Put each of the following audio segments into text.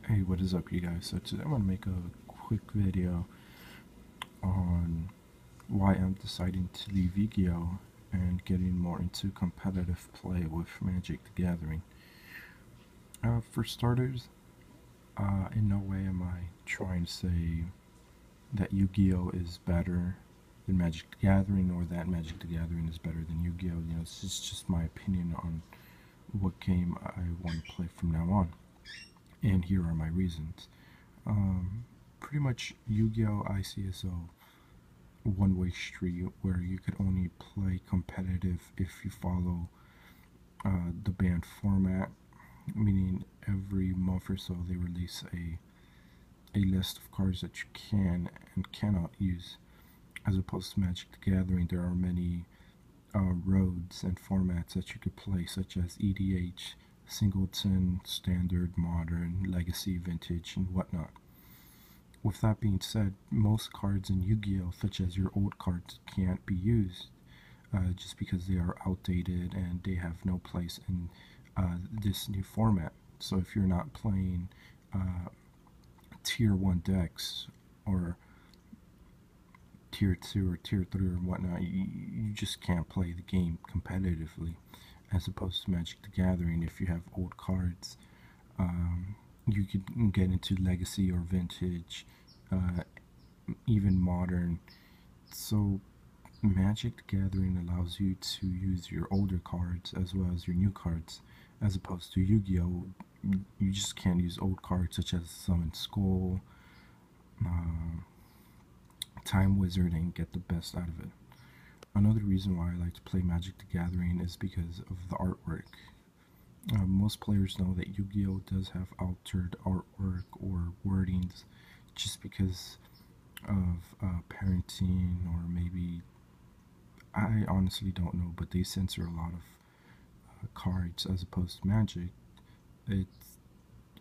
Hey, what is up, you guys? So today I'm going to make a quick video on why I'm deciding to leave Yugioh and getting more into competitive play with Magic the Gathering. For starters, in no way am I trying to say that Yu-Gi-Oh is better than Magic the Gathering or that Magic the Gathering is better than Yu-Gi-Oh. This is just my opinion on what game I want to play from now on. And here are my reasons. Pretty much Yu-Gi-Oh! I see as a one-way street where you could only play competitive if you follow the banned format, meaning every month or so they release a list of cards that you can and cannot use. As opposed to Magic the Gathering, there are many roads and formats that you could play, such as EDH, Singleton, Standard, Modern, Legacy, Vintage, and whatnot. With that being said, most cards in Yu-Gi-Oh, such as your old cards, can't be used just because they are outdated and they have no place in this new format. So if you're not playing tier 1 decks or tier 2 or tier 3 or whatnot, you just can't play the game competitively. As opposed to Magic the Gathering, if you have old cards, you could get into Legacy or Vintage, even Modern. So Magic the Gathering allows you to use your older cards as well as your new cards, as opposed to Yu-Gi-Oh! You just can't use old cards such as Summon Skull, Time Wizard, and get the best out of it. Another reason why I like to play Magic the Gathering is because of the artwork. Most players know that Yu-Gi-Oh! Does have altered artwork or wordings just because of parenting, or maybe, I honestly don't know, but they censor a lot of cards. As opposed to Magic, it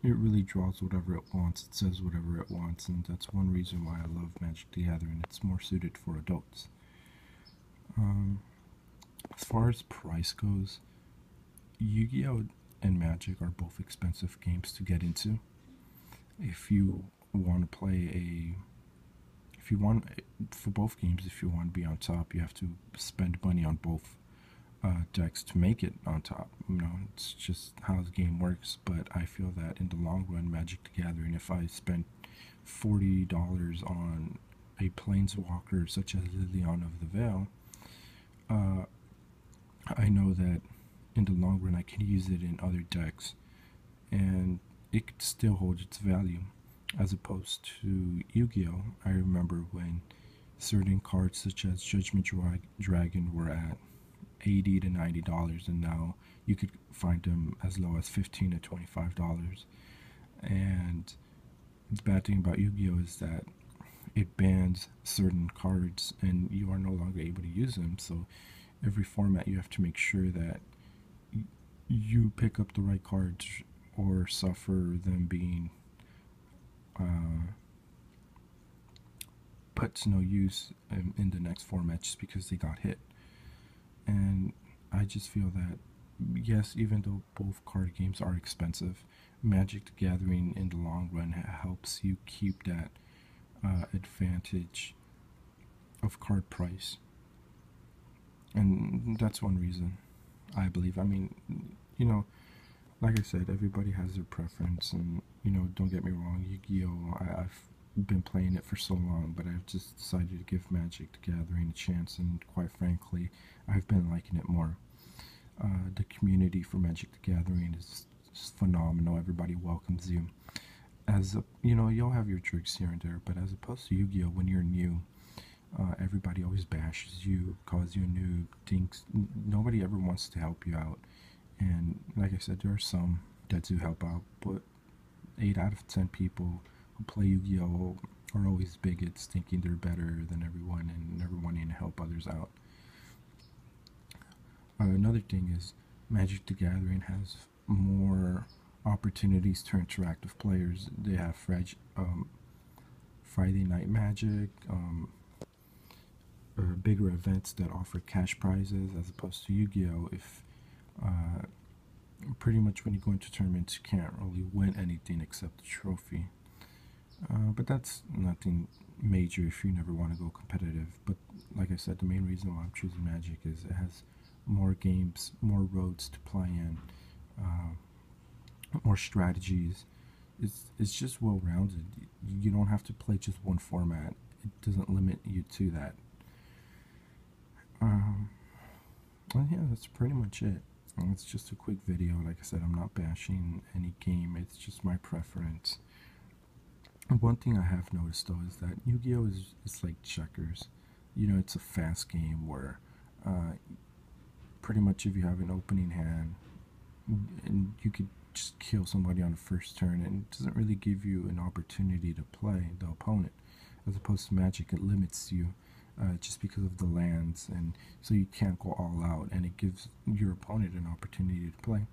really draws whatever it wants, it says whatever it wants, and that's one reason why I love Magic the Gathering. It's more suited for adults. As far as price goes, Yu-Gi-Oh! And Magic are both expensive games to get into. If you want to play if you want, for both games, if you want to be on top, you have to spend money on both decks to make it on top. It's just how the game works. But I feel that in the long run, Magic the Gathering, if I spent $40 on a Planeswalker such as Liliana of the Veil, I know that in the long run I can use it in other decks and it could still hold its value. As opposed to Yu-Gi-Oh! I remember when certain cards such as Judgment Dragon were at $80 to $90, and now you could find them as low as $15 to $25. And the bad thing about Yu-Gi-Oh! Is that it bans certain cards and you are no longer able to use them. So every format you have to make sure that you pick up the right cards or suffer them being put to no use in the next format just because they got hit. And I just feel that, yes, even though both card games are expensive, Magic the Gathering in the long run helps you keep that advantage of card price. And that's one reason, I believe. I mean, like I said, everybody has their preference, and don't get me wrong, Yu-Gi-Oh! I've been playing it for so long, but I've just decided to give Magic the Gathering a chance, and quite frankly, I've been liking it more. The community for Magic the Gathering is phenomenal. Everybody welcomes you. You'll have your tricks here and there, but as opposed to Yu-Gi-Oh! When you're new, everybody always bashes you, calls you a noob, thinks nobody ever wants to help you out. And like I said, there are some that do help out, but 8 out of 10 people who play Yu-Gi-Oh! Are always bigots, thinking they're better than everyone and never wanting to help others out. Another thing is Magic the Gathering has more opportunities to interact with players. They have Friday Night Magic, or bigger events that offer cash prizes, as opposed to Yu-Gi-Oh! If pretty much when you go into tournaments, you can't really win anything except the trophy. But that's nothing major if you never want to go competitive. But like I said, the main reason why I'm choosing Magic is it has more games, more roads to play in, more strategies. It's just well rounded. You don't have to play just one format. It doesn't limit you to that. Um, well, yeah, that's pretty much it. It's just a quick video. Like I said, I'm not bashing any game. It's just my preference. One thing I have noticed though is that Yu-Gi-Oh is like checkers. You know, it's a fast game where uh, pretty much if you have an opening hand and you could just kill somebody on the first turn, and it doesn't really give you an opportunity to play the opponent. As opposed to Magic, it limits you just because of the lands, and so you can't go all out, and it gives your opponent an opportunity to play.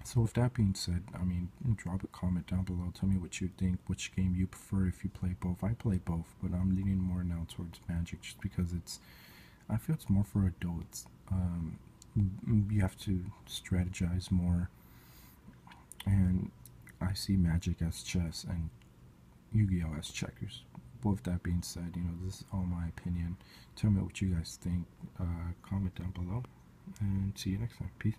So with that being said, I mean, drop a comment down below. Tell me what you think, which game you prefer if you play both. I play both, but I'm leaning more now towards Magic just because I feel it's more for adults. You have to strategize more, and I see Magic as chess and Yu-Gi-Oh as checkers. But with that being said, this is all my opinion. Tell me what you guys think. Comment down below, and see you next time. Peace.